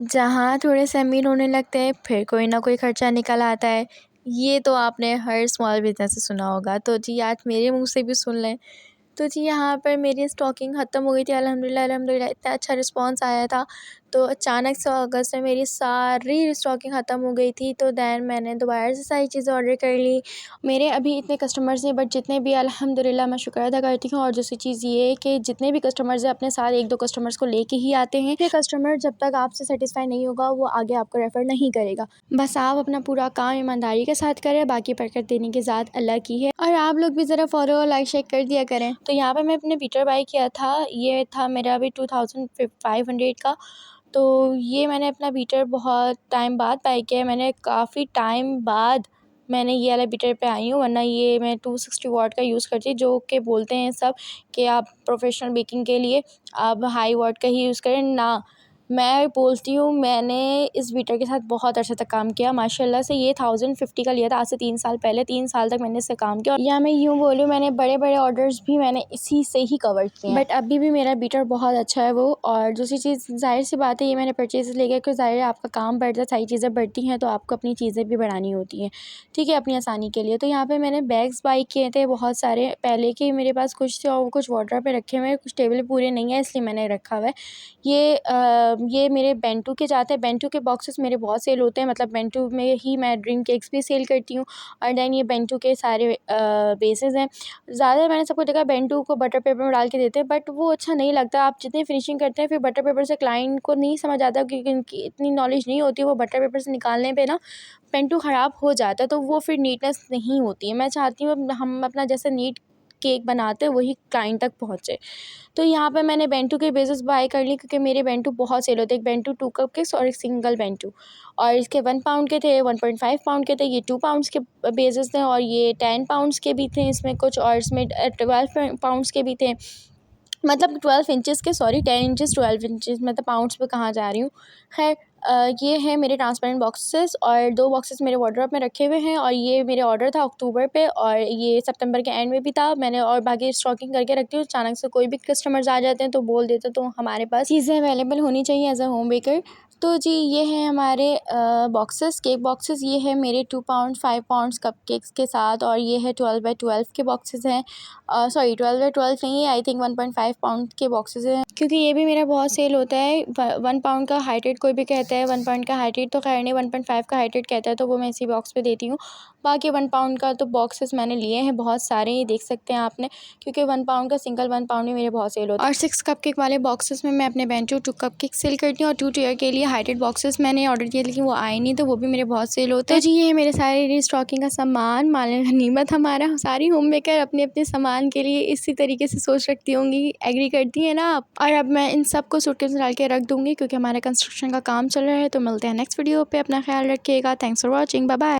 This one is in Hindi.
जहाँ थोड़े से अमीर होने लगते हैं फिर कोई ना कोई खर्चा निकल आता है। ये तो आपने हर स्मॉल बिज़नेस से सुना होगा, तो जी आज मेरे मुँह से भी सुन लें। तो जी यहाँ पर मेरी स्टॉकिंग ख़त्म हो गई थी, अल्हम्दुलिल्लाह अल्हम्दुलिल्लाह इतना अच्छा रिस्पॉन्स आया था। तो अचानक से अगस्त में मेरी सारी स्टॉकिंग ख़त्म हो गई थी, तो दैन मैंने दोबारा से सारी चीज़ें ऑर्डर कर ली। मेरे अभी इतने कस्टमर्स नहीं, बट जितने भी अल्हम्दुलिल्लाह मैं शुक्र अदा करती हूँ। और दूसरी चीज़ ये है कि जितने भी कस्टमर्स हैं अपने साथ 1-2 कस्टमर्स को लेके ही आते हैं। ये कस्टमर जब तक आपसे सैटिस्फाई नहीं होगा वो आगे आपको रेफ़र नहीं करेगा। बस आप अपना पूरा काम ईमानदारी के साथ करें, बाकी बरकत देने की ज़ात अल्लाह की है। और आप लोग भी ज़रा फ़ॉलो और लाइक शेयर कर दिया करें। तो यहाँ पे मैं अपने बीटर बाय किया था, ये था मेरा अभी 2500 का। तो ये मैंने अपना बीटर बहुत टाइम बाद बाय किया है। मैंने काफ़ी टाइम बाद मैंने ये वाला बीटर पे आई हूँ, वरना ये मैं 260 वाट का यूज़ करती, जो कि बोलते हैं सब कि आप प्रोफेशनल बेकिंग के लिए आप हाई वाट का ही यूज़ करें। ना, मैं बोलती हूँ मैंने इस बीटर के साथ बहुत अरसे तक काम किया माशाल्लाह से। ये 1050 का लिया था आज से 3 साल पहले। 3 साल तक मैंने इससे काम किया, या मैं यूँ बोलूँ मैंने बड़े-बड़े ऑर्डर्स भी मैंने इसी से ही कवर किए हैं। बट अभी भी मेरा बीटर बहुत अच्छा है वो। और दूसरी चीज़ ज़ाहिर-सी बात है, ये मैंने परचेज़ ले गया क्योंकि ज़ाहिर है आपका काम बढ़ता है, सारी चीज़ें बढ़ती हैं तो आपको अपनी चीज़ें भी बढ़ानी होती हैं, ठीक है, अपनी आसानी के लिए। तो यहाँ पे मैंने बैग्स बाय किए थे बहुत सारे, पहले के मेरे पास कुछ थे और वो कुछ वार्डरोब पे रखे हुए हैं, कुछ टेबल पूरे नहीं है इसलिए मैंने रखा हुआ है। ये मेरे बेंटू के जाते हैं। बेंटू के बॉक्सेस मेरे बहुत सेल होते हैं, मतलब बेंटू में ही मैं ड्रीम केक्स भी सेल करती हूँ। और दैन ये बेंटू के सारे बेसेस हैं। ज़्यादा मैंने सबको देखा बेंटू को बटर पेपर में डाल के देते हैं, बट वो अच्छा नहीं लगता। आप जितनी फिनिशिंग करते हैं फिर बटर पेपर से क्लाइंट को नहीं समझ आता, क्योंकि उनकी इतनी नॉलेज नहीं होती। वो बटर पेपर से निकालने पे ना पेंटू ख़राब हो जाता है, तो वो फिर नीटनेस नहीं होती है। मैं चाहती हूँ हम अपना जैसे नीट केक बनाते हैं वही क्लाइंट तक पहुँचे। तो यहाँ पे मैंने बेंटू के बेसेस बाय कर ली, क्योंकि मेरे बेंटू बहुत सेल होते हैं। एक बेंटू 2 कपकेक्स और एक सिंगल बेंटू, और इसके 1 पाउंड के थे, 1.5 पाउंड के थे, ये 2 पाउंड्स के बेसेस थे, और ये 10 पाउंड्स के भी थे इसमें कुछ, और इसमें 12 पाउंड्स के भी थे। मतलब 12 इंचेस के, सॉरी 10 इंचेस 12 इंचेस, मतलब पाउंड्स पे कहाँ जा रही हूँ। खैर ये हैं मेरे ट्रांसपेरेंट बॉक्सेस, और 2 बॉक्सेस मेरे वार्डरोब में रखे हुए हैं। और ये मेरे ऑर्डर था अक्टूबर पे, और ये सितंबर के एंड में भी था मैंने। और बाकी स्टॉकिंग करके रखती हूँ, अचानक से कोई भी कस्टमर्स आ जाते हैं तो बोल देते हैं, तो हमारे पास चीज़ें अवेलेबल होनी चाहिए एज अ होम बेकर। तो जी ये हैं हमारे बॉक्सेस, केक बॉक्सेस। ये है मेरे 2 पाउंड 5 पाउंड्स कपकेक्स के साथ, और ये है 12 बाय 12 के बॉक्सेस हैं। सॉरी 12 बाय 12 नहीं है, आई थिंक 1.5 पाउंड के बॉक्सेस हैं, क्योंकि ये भी मेरा बहुत सेल होता है। 1 पाउंड का हाइटेड कोई भी कहता है, 1 पाउंड का हाइटेड तो खैर नहीं, 1.5 का हाइटेड कहता है, तो वो मैं इसी बॉक्स पे देती हूँ। बाकी 1 पाउंड का तो बॉक्सेस मैंने लिए हैं बहुत सारे, ये देख सकते हैं आपने, क्योंकि 1 पाउंड का सिंगल 1 पाउंड ही मेरे बहुत सेल होता है। और 6 कपकेक वाले बॉक्सेस में मैं अपने बेंटू 2 कपकेक सेल करती हूँ, और 2 टियर के लिए हाइटेड बॉक्सेस मैंने ऑर्डर किए, लेकिन वो आए नहीं, तो वो भी मेरे बहुत सेल होते हैं। तो जी ये मेरे सारे रीस्टॉकिंग का सामान, माल गनीमत हमारा। सारी होम मेकर अपने अपने सामान के लिए इसी तरीके से सोच रखती होंगी, एग्री करती हैं ना आप। और अब मैं इन सबको सूटकेस में डाल के रख दूँगी, क्योंकि हमारा कंस्ट्रक्शन का काम चल रहा है। तो मिलते हैं नेक्स्ट वीडियो पे, अपना ख्याल रखिएगा। Thanks for watching, bye bye.